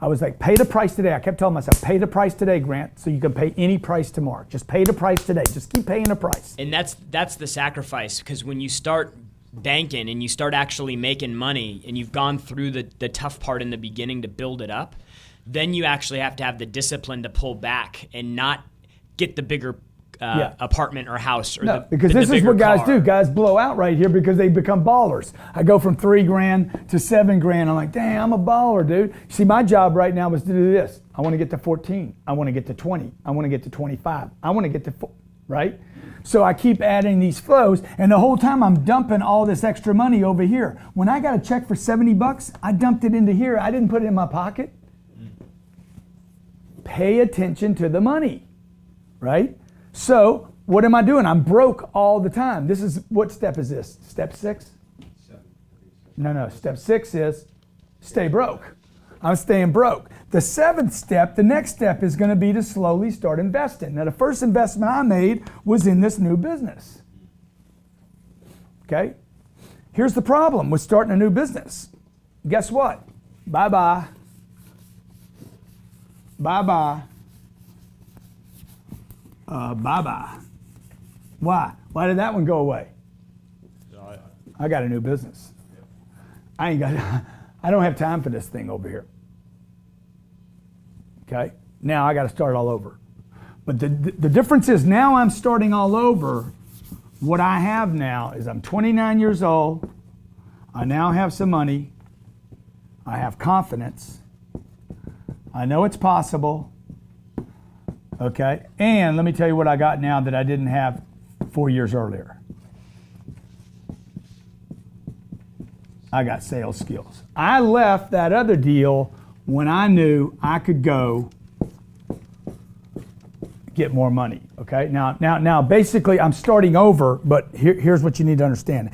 I was like, pay the price today. I kept telling myself, pay the price today, Grant, so you can pay any price tomorrow. Just pay the price today. Just keep paying the price. And that's the sacrifice, because when you start banking and you start actually making money and you've gone through the tough part in the beginning to build it up, then you actually have to have the discipline to pull back and not get the bigger apartment or house or because this is what guys do. Guys blow out right here because they become ballers. I go from $3,000 to $7,000. I'm like, damn, I'm a baller, dude. See, my job right now is to do this. I want to get to 14. I want to get to 20. I want to get to 25. I want to get to 4, right? So I keep adding these flows, and the whole time I'm dumping all this extra money over here. When I got a check for $70, I dumped it into here. I didn't put it in my pocket. Pay attention to the money, right? So what am I doing? I'm broke all the time. This is, what step is this? Step 6? No. Step 6 is stay broke. I'm staying broke. The 7th step, the next step is going to be to slowly start investing. Now, the first investment I made was in this new business. Okay? Here's the problem with starting a new business. Guess what? Bye-bye. Bye-bye. Bye-bye. Why? Why did that one go away? I got a new business. I don't have time for this thing over here. Okay? Now I got to start all over. But the difference is now I'm starting all over. What I have now is I'm 29 years old. I now have some money. I have confidence. I know it's possible. Okay? And let me tell you what I got now that I didn't have 4 years earlier. I got sales skills. I left that other deal when I knew I could go get more money. Okay? Now basically I'm starting over, but here's what you need to understand.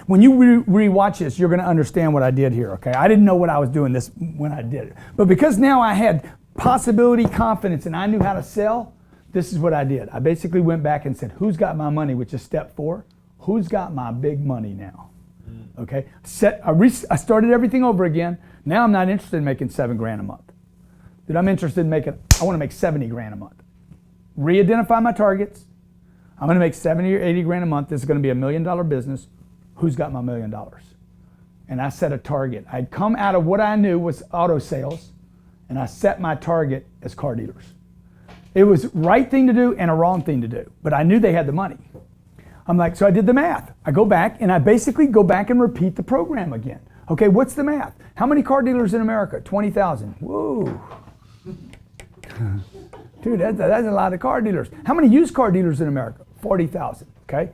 When you re-watch this, you're going to understand what I did here. Okay? I didn't know what I was doing this when I did it. But because now I had possibility, confidence, and I knew how to sell, this is what I did. I basically went back and said, who's got my money, which is step 4. Who's got my big money now? Okay, I started everything over again. Now I'm not interested in making $7,000 a month. Dude, I'm interested in I want to make $70,000 a month. Re-identify my targets. I'm going to make $70,000 or $80,000 a month. This is going to be $1 million business. Who's got my $1 million? And I set a target. I'd come out of what I knew was auto sales, and I set my target as car dealers. It was the right thing to do and a wrong thing to do, but I knew they had the money. I'm like, so I did the math. I go back and I basically go back and repeat the program again. Okay, what's the math? How many car dealers in America? 20,000. Whoa. Dude, that's a lot of car dealers. How many used car dealers in America? 40,000, okay?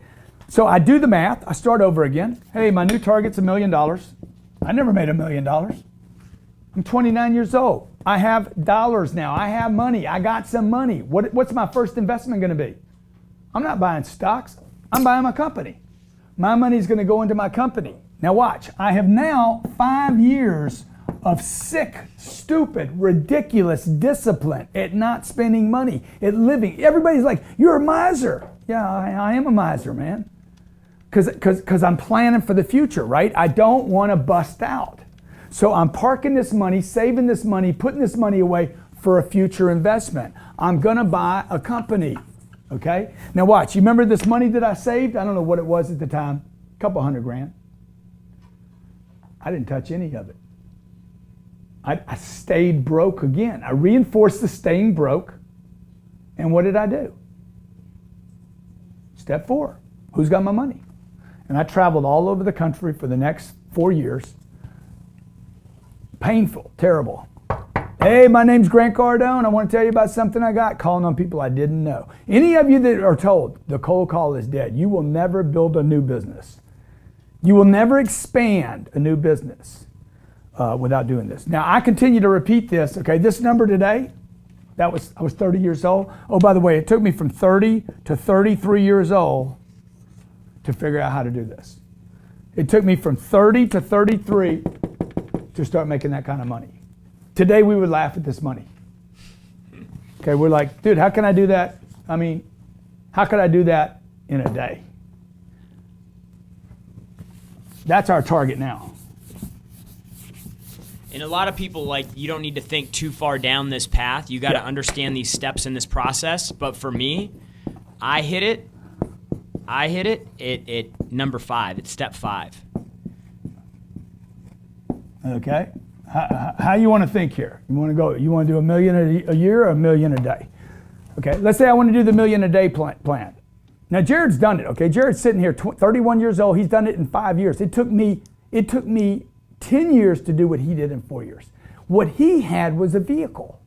So I do the math, I start over again. Hey, my new target's $1 million. I never made $1 million. I'm 29 years old. I have dollars now, I have money, I got some money. What's my first investment gonna be? I'm not buying stocks. I'm buying my company. My money's going to go into my company. Now watch, I have now 5 years of sick, stupid, ridiculous discipline at not spending money, at living. Everybody's like, you're a miser. Yeah, I am a miser, man. Because I'm planning for the future, right? I don't want to bust out. So I'm parking this money, saving this money, putting this money away for a future investment. I'm going to buy a company. Okay? Now watch, you remember this money that I saved? I don't know what it was at the time, a couple $100,000. I didn't touch any of it. I stayed broke again. I reinforced the staying broke. And what did I do? Step 4, who's got my money? And I traveled all over the country for the next 4 years. Painful, terrible. Hey, my name's Grant Cardone. I want to tell you about something I got, calling on people I didn't know. Any of you that are told the cold call is dead, you will never build a new business. You will never expand a new business without doing this. Now, I continue to repeat this. Okay, this number today, I was 30 years old. Oh, by the way, it took me from 30 to 33 years old to figure out how to do this. It took me from 30 to 33 to start making that kind of money. Today we would laugh at this money. Okay, we're like, dude, how can I do that? I mean, how could I do that in a day? That's our target now. And a lot of people, like, you don't need to think too far down this path. You got to understand these steps in this process. But for me, I hit it at number 5. It's step 5. Okay. How you want to think here? You want to do $1 million a year or $1 million a day? Okay. Let's say I want to do the $1 million a day plan. Now Jared's done it. Okay. Jared's sitting here, 31 years old. He's done it in 5 years. It took me 10 years to do what he did in 4 years. What he had was a vehicle.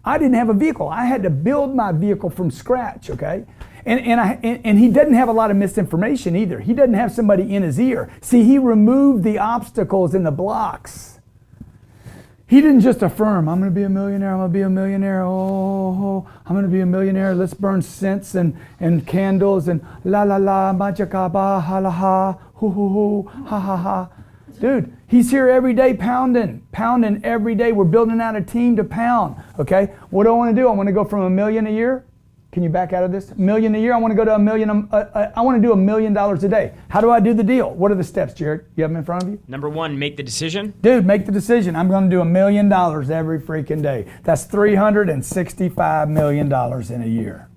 I didn't have a vehicle. I had to build my vehicle from scratch. Okay. And he doesn't have a lot of misinformation either. He doesn't have somebody in his ear. See, he removed the obstacles and the blocks. He didn't just affirm, I'm going to be a millionaire, I'm going to be a millionaire, oh, I'm going to be a millionaire, let's burn scents and candles and la la la, majaka ha la ha, hoo hoo hoo, ha ha ha. Dude, he's here every day pounding every day. We're building out a team to pound, okay? What do I want to do? I want to go from $1 million a year. Can you back out of this? $1 million a year. I want to go to $1 million. I want to do $1 million a day. How do I do the deal? What are the steps, Jared? You have them in front of you? Number 1, make the decision. Dude, make the decision. I'm going to do $1 million every freaking day. That's $365 million in a year.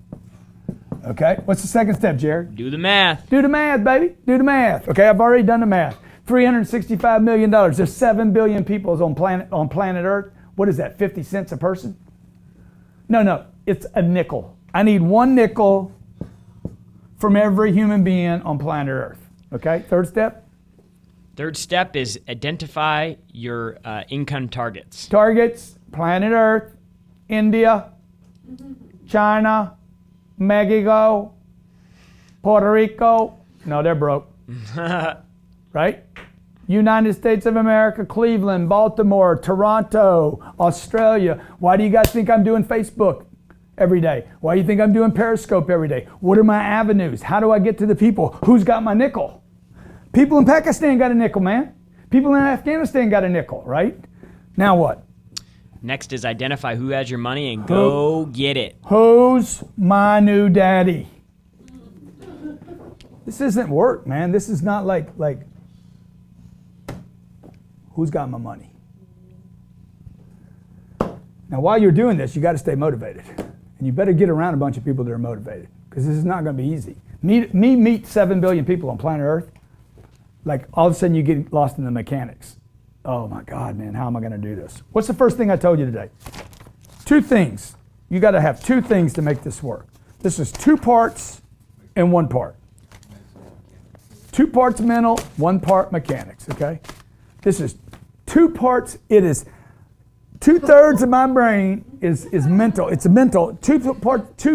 Okay. What's the second step, Jared? Do the math. Do the math, baby. Do the math. Okay. I've already done the math. $365 million. There's 7 billion people on planet Earth. What is that? 50 cents a person? No. It's a nickel. I need 1 nickel from every human being on planet Earth. Okay, third step? Third step is identify your income targets. Targets, planet Earth, India, China, Mexico, Puerto Rico. No, they're broke. Right? United States of America, Cleveland, Baltimore, Toronto, Australia. Why do you guys think I'm doing Facebook every day? Why do you think I'm doing Periscope every day? What are my avenues? How do I get to the people? Who's got my nickel? People in Pakistan got a nickel, man. People in Afghanistan got a nickel, right? Now what? Next is identify who has your money and go get it. Who's my new daddy? This isn't work, man. This is not like who's got my money? Now, while you're doing this, you got to stay motivated. And you better get around a bunch of people that are motivated, because this is not going to be easy. Meet 7 billion people on planet Earth. Like, all of a sudden you get lost in the mechanics. Oh my God, man, how am I going to do this? What's the first thing I told you today? 2 things. You got to have 2 things to make this work. This is 2 parts and 1 part. 2 parts mental, 1 part mechanics, okay? This is 2 parts. It is 2/3 of my brain is mental. It's mental. 2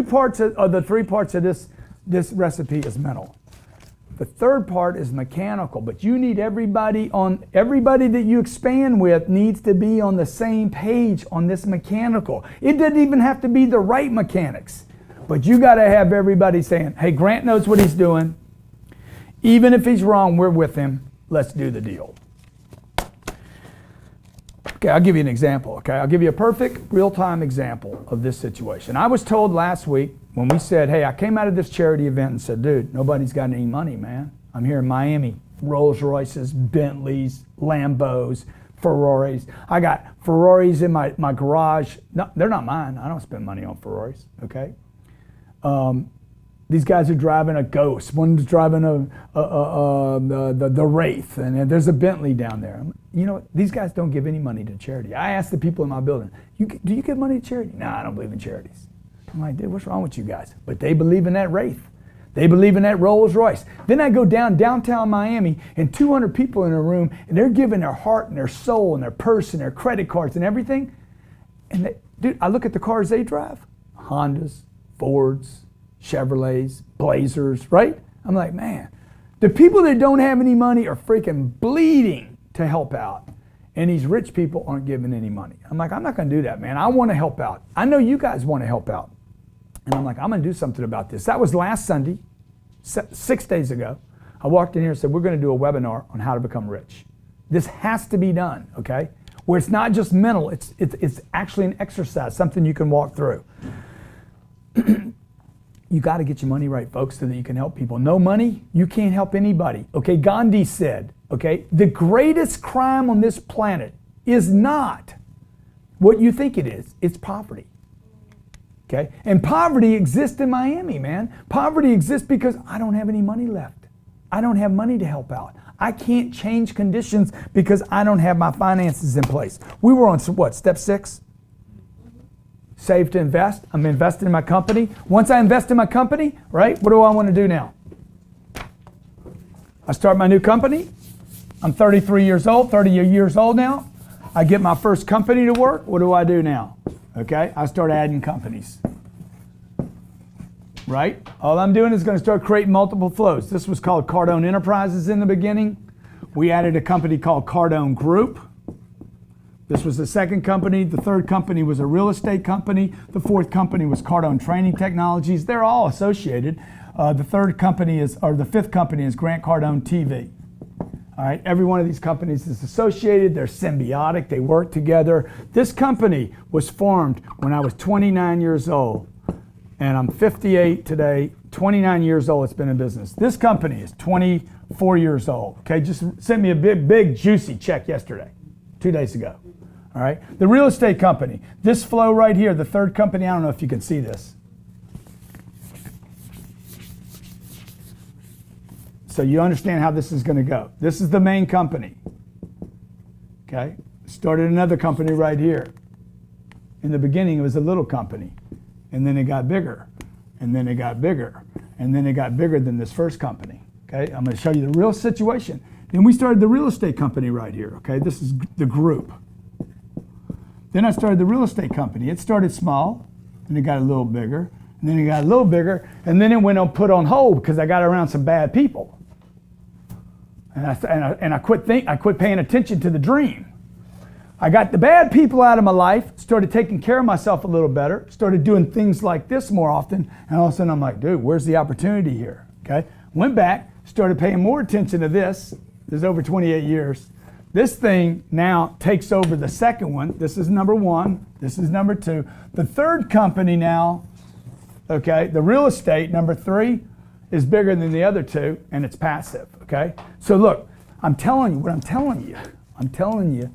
parts of the 3 parts of this recipe is mental. The 3rd part is mechanical, but you need everybody that you expand with needs to be on the same page on this mechanical. It doesn't even have to be the right mechanics, but you got to have everybody saying, hey, Grant knows what he's doing. Even if he's wrong, we're with him. Let's do the deal. Okay, I'll give you an example. Okay, I'll give you a perfect real-time example of this situation. I was told last week when we said, hey, I came out of this charity event and said, dude, nobody's got any money, man. I'm here in Miami. Rolls Royces, Bentleys, Lambos, Ferraris. I got Ferraris in my garage. No, they're not mine. I don't spend money on Ferraris, okay? These guys are driving a Ghost. One's driving the Wraith, and there's a Bentley down there. You know, these guys don't give any money to charity. I asked the people in my building, do you give money to charity? No, I don't believe in charities. I'm like, dude, what's wrong with you guys? But they believe in that Wraith. They believe in that Rolls Royce. Then I go downtown Miami, and 200 people in a room, and they're giving their heart and their soul and their purse and their credit cards and everything. And dude, I look at the cars they drive. Hondas, Fords, Chevrolets, Blazers, right? I'm like, man, the people that don't have any money are freaking bleeding to help out. And these rich people aren't giving any money. I'm like, I'm not going to do that, man. I want to help out. I know you guys want to help out. And I'm like, I'm going to do something about this. That was last Sunday, 6 days ago. I walked in here and said, we're going to do a webinar on how to become rich. This has to be done, okay? Where it's not just mental, it's actually an exercise, something you can walk through. You got to get your money right, folks, so that you can help people. No money, you can't help anybody. Okay, Gandhi said, okay, the greatest crime on this planet is not what you think it is. It's poverty. Okay? And poverty exists in Miami, man. Poverty exists because I don't have any money left. I don't have money to help out. I can't change conditions because I don't have my finances in place. We were on what, step 6? Save to invest. I'm investing in my company. Once I invest in my company, right, what do I want to do now? I start my new company. I'm 33 years old, 30 years old now. I get my first company to work. What do I do now? Okay, I start adding companies. Right? All I'm doing is going to start creating multiple flows. This was called Cardone Enterprises in the beginning. We added a company called Cardone Group. This was the second company. The third company was a real estate company. The fourth company was Cardone Training Technologies. They're all associated. The fifth company is Grant Cardone TV. All right, every one of these companies is associated. They're symbiotic. They work together. This company was formed when I was 29 years old, and I'm 58 today. 29 years old, it's been in business. This company is 24 years old. Okay, just sent me a big, juicy check yesterday, 2 days ago. All right, the real estate company. This flow right here, the third company. I don't know if you can see this. So you understand how this is going to go. This is the main company. Okay? Started another company right here. In the beginning, it was a little company. And then it got bigger. And then it got bigger. And then it got bigger than this first company. Okay? I'm going to show you the real situation. Then we started the real estate company right here. Okay? This is the group. Then I started the real estate company. It started small. And it got a little bigger. And then it got a little bigger. And then it went on put on hold because I got around some bad people. And I quit paying attention to the dream. I got the bad people out of my life, started taking care of myself a little better, started doing things like this more often, and all of a sudden I'm like, dude, where's the opportunity here? Okay? Went back, started paying more attention to this. This is over 28 years. This thing now takes over the second one. This is number 1. This is number 2. The third company now, okay, the real estate, number 3, is bigger than the other 2, and it's passive, okay? So look, I'm telling you what I'm telling you. I'm telling you,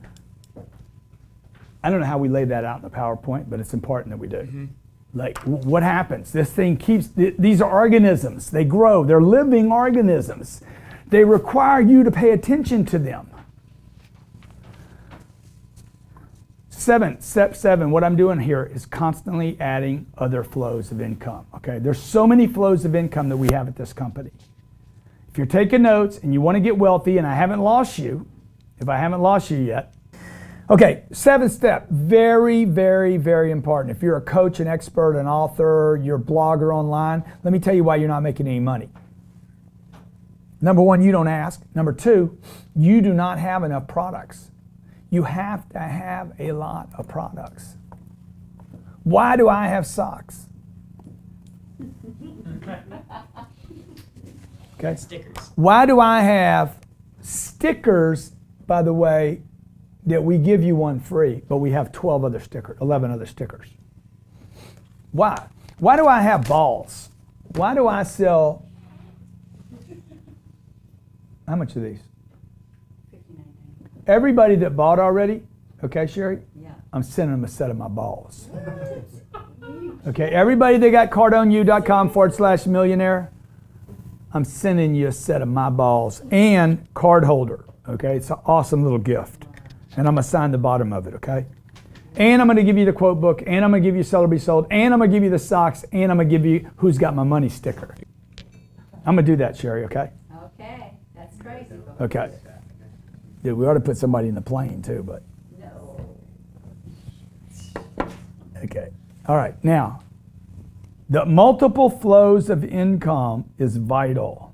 I don't know how we lay that out in the PowerPoint, but it's important that we do. Mm-hmm. Like, what happens? This thing keeps, these are organisms. They grow. They're living organisms. They require you to pay attention to them. Step 7, what I'm doing here is constantly adding other flows of income, okay? There's so many flows of income that we have at this company. If you're taking notes and you want to get wealthy, and I haven't lost you, if I haven't lost you yet, okay, 7th step, very, very, very important. If you're a coach, an expert, an author, you're a blogger online, let me tell you why you're not making any money. Number 1, you don't ask. Number 2, you do not have enough products. You have to have a lot of products. Why do I have socks? Okay. Stickers. Why do I have stickers, by the way, that we give you one free, but we have 11 other stickers? Why? Why do I have balls? Why do I sell, how much are these? Everybody that bought already, okay, Sherry? Yeah. I'm sending them a set of my balls. Okay, everybody that got cardoneu.com/millionaire, I'm sending you a set of my balls and card holder, okay? It's an awesome little gift. And I'm going to sign the bottom of it, okay? And I'm going to give you the quote book, and I'm going to give you Sell or Be Sold, and I'm going to give you the socks, and I'm going to give you Who's Got My Money sticker. I'm going to do that, Sherry, okay? Okay, that's crazy. Okay. Yeah, we ought to put somebody in the plane too, but. No. Okay. All right. Now, the multiple flows of income is vital.